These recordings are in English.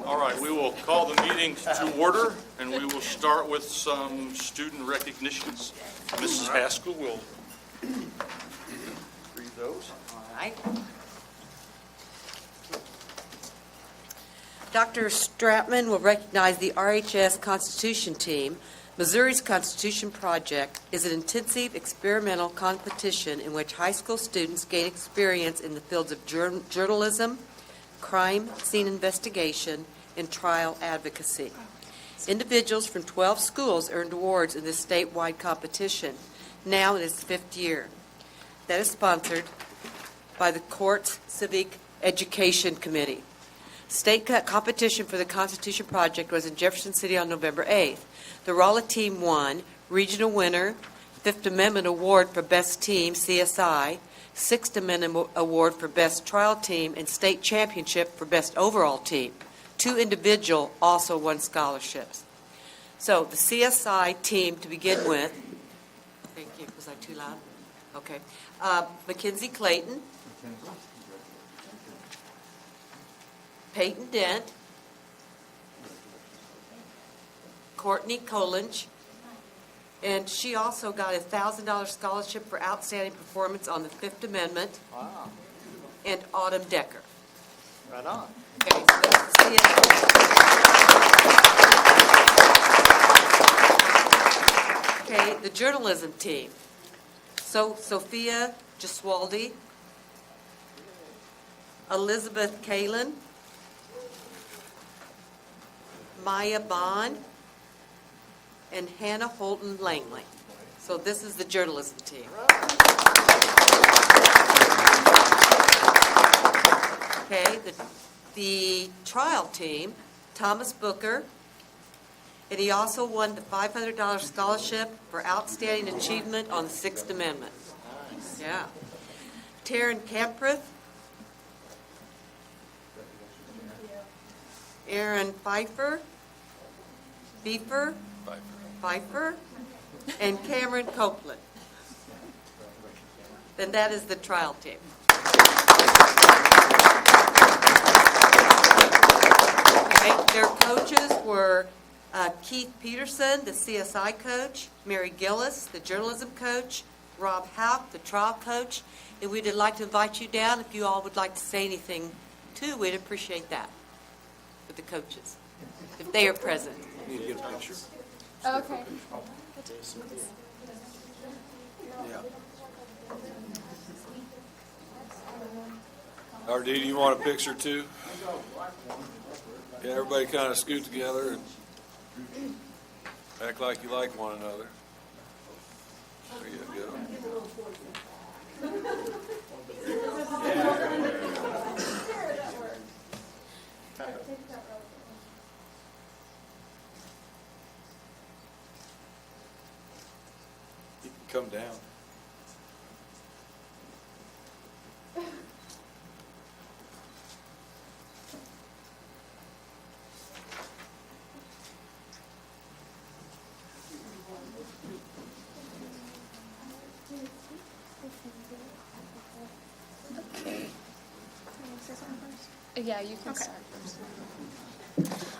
All right, we will call the meeting to order, and we will start with some student recognitions. Mrs. Haskell will read those. All right. Dr. Stratman will recognize the RHS Constitution Team. Missouri's Constitution Project is an intensive experimental competition in which high school students gain experience in the fields of journalism, crime scene investigation, and trial advocacy. Individuals from 12 schools earned awards in this statewide competition, now in its 5th year. That is sponsored by the Courts Civic Education Committee. State competition for the Constitution Project was in Jefferson City on November 8th. The Rolla team won, regional winner, Fifth Amendment Award for Best Team, CSI, Sixth Amendment Award for Best Trial Team, and state championship for Best Overall Team. 2 individual also won scholarships. So the CSI team to begin with, thank you, was I too loud? Okay. McKenzie Clayton, Peyton Dent, Courtney Collinge, and she also got a $1,000 scholarship for outstanding performance on the Fifth Amendment. Wow. And Autumn Decker. Right on. Okay, so that's the CSI. Okay, the journalism team. So Sophia Giswaldi, Elizabeth Kalin, Maya Bond, and Hannah Holton Langley. So this is the journalism team. Okay, the trial team, Thomas Booker, and he also won the $500 scholarship for outstanding achievement on the Sixth Amendment. Yeah. Taryn Camprith, Aaron Pfeiffer, and Cameron Copeland. Then that is the trial team. Okay, their coaches were Keith Peterson, the CSI coach, Mary Gillis, the journalism coach, Rob Houck, the trial coach, and we'd like to invite you down if you all would like to say anything too. We'd appreciate that with the coaches, if they are present. Need to get a picture. Okay. Yeah. RD, do you want a picture too? Yeah, everybody kind of scoot together and act like you like one another. There you go. You can come down. Yeah, you can start first.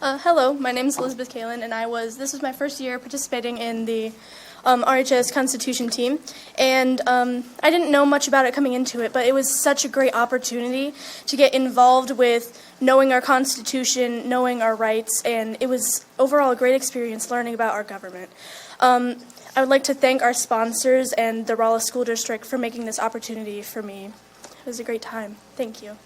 Hello, my name is Elizabeth Kalin, and this was my first year participating in the RHS Constitution team, and I didn't know much about it coming into it, but it was such a great opportunity to get involved with knowing our Constitution, knowing our rights, and it was overall a great experience learning about our government. I would like to thank our sponsors and the Rolla School District for making this opportunity for me. It was a great time. Thank you.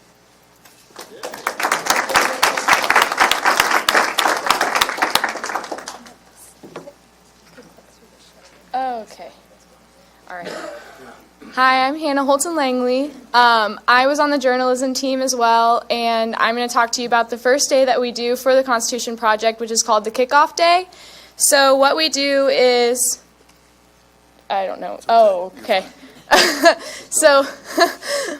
Okay. All right. Hi, I'm Hannah Holton Langley. I was on the journalism team as well, and I'm going to talk to you about the first day that we do for the Constitution Project, which is called the Kickoff Day. So what we do is, I don't know. Oh, okay. So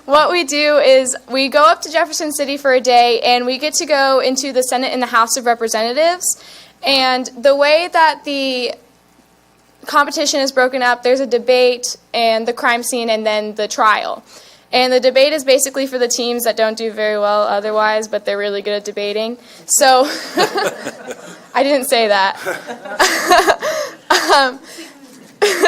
what we do is we go up to Jefferson City for a day, and we get to go into the Senate and the House of Representatives. And the way that the competition is broken up, there's a debate and the crime scene and then the trial. And the debate is basically for the teams that don't do very well otherwise, but they're really good at debating. So I didn't say that.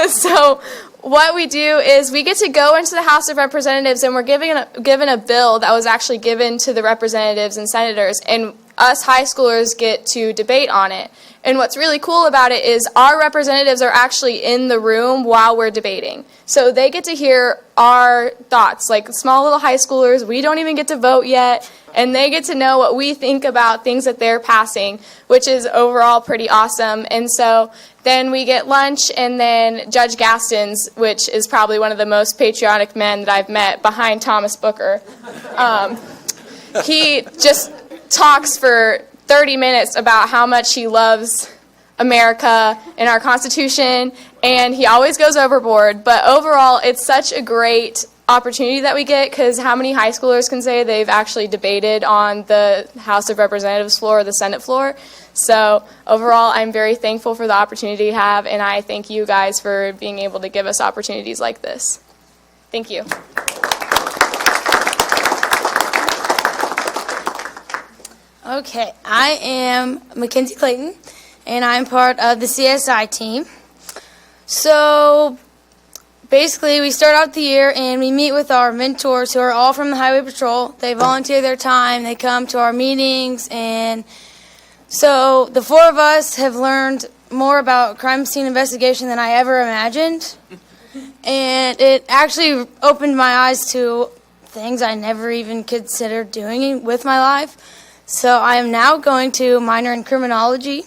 So what we do is we get to go into the House of Representatives, and we're given a bill that was actually given to the representatives and senators, and us high schoolers get to debate on it. And what's really cool about it is our representatives are actually in the room while we're debating. So they get to hear our thoughts, like small little high schoolers. We don't even get to vote yet, and they get to know what we think about things that they're passing, which is overall pretty awesome. And so then we get lunch, and then Judge Gaston's, which is probably one of the most patriotic men that I've met behind Thomas Booker. He just talks for 30 minutes about how much he loves America and our Constitution, and he always goes overboard. But overall, it's such a great opportunity that we get, because how many high schoolers can say they've actually debated on the House of Representatives floor or the Senate floor? So overall, I'm very thankful for the opportunity to have, and I thank you guys for being able to give us opportunities like this. Thank you. Okay, I am McKenzie Clayton, and I'm part of the CSI team. So basically, we start out the year and we meet with our mentors who are all from the Highway Patrol. They volunteer their time, they come to our meetings, and so the four of us have learned more about crime scene investigation than I ever imagined. And it actually opened my eyes to things I never even considered doing with my life. So I am now going to minor in criminology.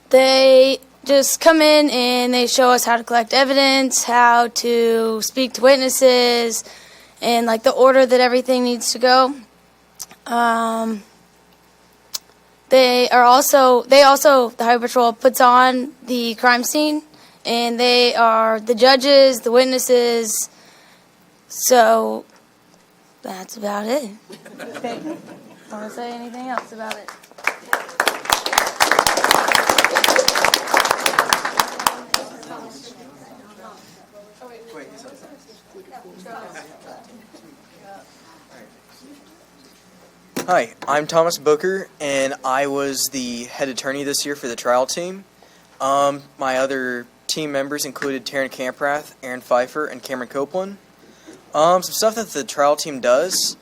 They just come in and they show us how to collect evidence, how to speak to witnesses, and like the order that everything needs to go. The Highway Patrol puts on the crime scene, and they are the judges, the witnesses. So that's about it. Okay. Want to say anything else about it? Hi, I'm Thomas Booker, and I was the head attorney this year for the trial team. My other team members included Taryn Camprath, Aaron Pfeiffer, and Cameron Copeland. Some stuff that the trial team does.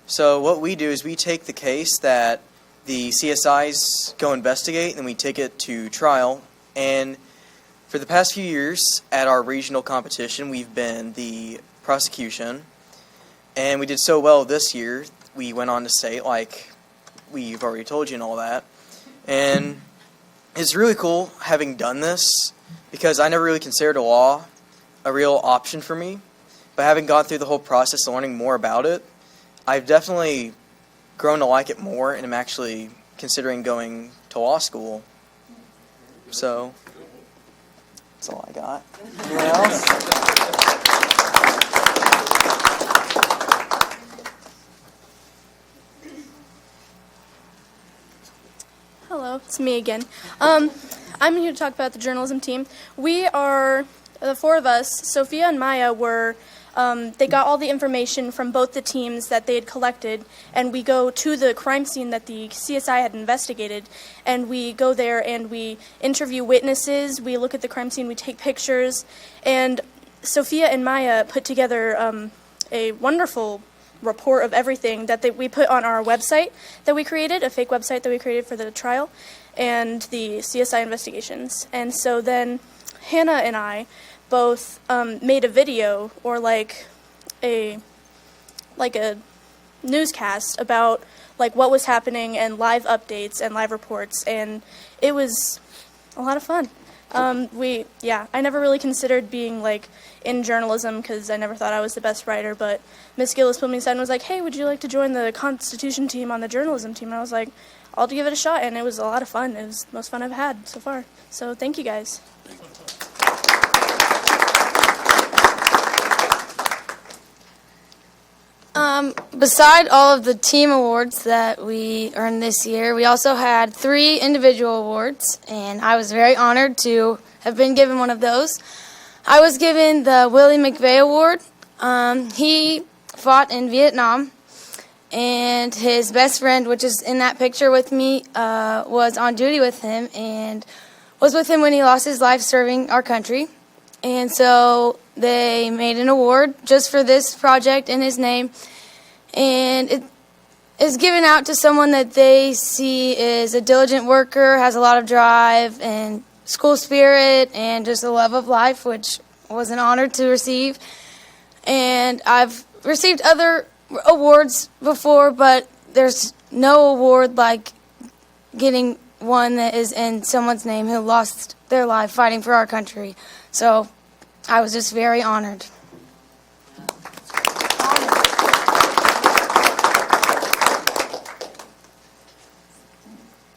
So what we do is we take the case that the CSIs go investigate, and we take it to trial. And for the past few years at our regional competition, we've been the prosecution. And we did so well this year, we went on to state, like we've already told you and all that. And it's really cool having done this, because I never really considered a law a real option for me. But having gone through the whole process and learning more about it, I've definitely grown to like it more, and I'm actually considering going to law school. So that's all I got. Anyone else? Hello, it's me again. I'm here to talk about the journalism team. We are, the four of us, Sophia and Maya were, they got all the information from both the teams that they had collected, and we go to the crime scene that the CSI had investigated, and we go there and we interview witnesses, we look at the crime scene, we take pictures, and Sophia and Maya put together a wonderful report of everything that we put on our website that we created, a fake website that we created for the trial, and the CSI investigations. And so then Hannah and I both made a video, or like a newscast about like what was happening and live updates and live reports, and it was a lot of fun. I never really considered being like in journalism because I never thought I was the best writer, but Miss Gillis pulled me aside and was like, hey, would you like to join the Constitution team on the journalism team? And I was like, I'll give it a shot, and it was a lot of fun. It was the most fun I've had so far. So thank you guys. Beside all of the team awards that we earned this year, we also had 3 individual awards, and I was very honored to have been given one of those. I was given the Willie McVeigh Award. He fought in Vietnam, and his best friend, which is in that picture with me, was on duty with him and was with him when he lost his life serving our country. And so they made an award just for this project in his name, and it is given out to someone that they see is a diligent worker, has a lot of drive and school spirit, and just a love of life, which was an honor to receive. And I've received other awards before, but there's no award like getting one that is in someone's name who lost their life fighting for our country. So I was just very honored.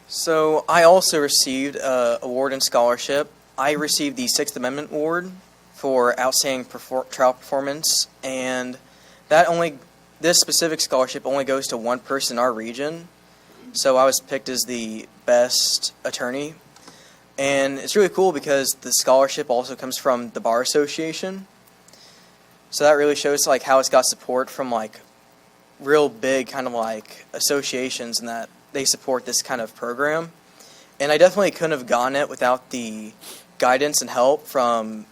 So I also received an award and scholarship. I received the Sixth Amendment Award for outstanding trial performance, and this specific scholarship only goes to one person in our region. So I was picked as the best attorney, and it's really cool because the scholarship also comes from the Bar Association. So that really shows like how it's got support from like real big kind of like associations, and that they support this kind of program. And I definitely couldn't have gotten it without the guidance and help from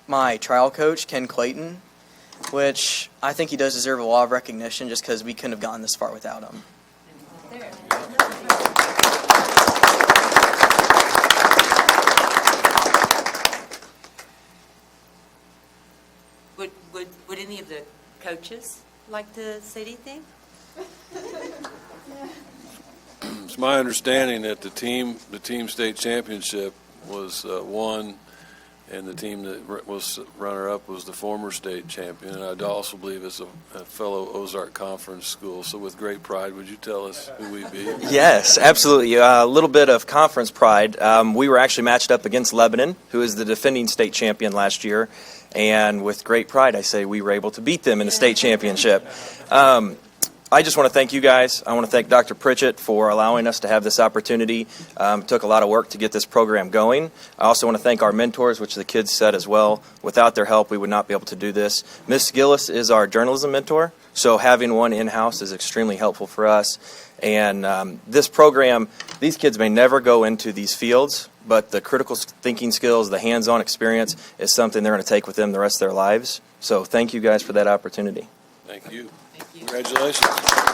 my trial coach, Ken Clayton, which I think he does deserve a lot of recognition just because we couldn't have gotten this far without him. Would any of the coaches like to say anything? It's my understanding that the team state championship was won, and the team that was runner-up was the former state champion. And I also believe it's a fellow Ozark Conference school. So with great pride, would you tell us who we beat? Yes, absolutely. A little bit of conference pride. We were actually matched up against Lebanon, who is the defending state champion last year. And with great pride, I say we were able to beat them in the state championship. I just want to thank you guys. I want to thank Dr. Pritchett for allowing us to have this opportunity. It took a lot of work to get this program going. I also want to thank our mentors, which the kids said as well. Without their help, we would not be able to do this. Ms. Gillis is our journalism mentor, so having one in-house is extremely helpful for us. And this program, these kids may never go into these fields, but the critical thinking skills, the hands-on experience is something they're going to take with them the rest of their lives. So thank you guys for that opportunity. Thank you. Thank you. Congratulations.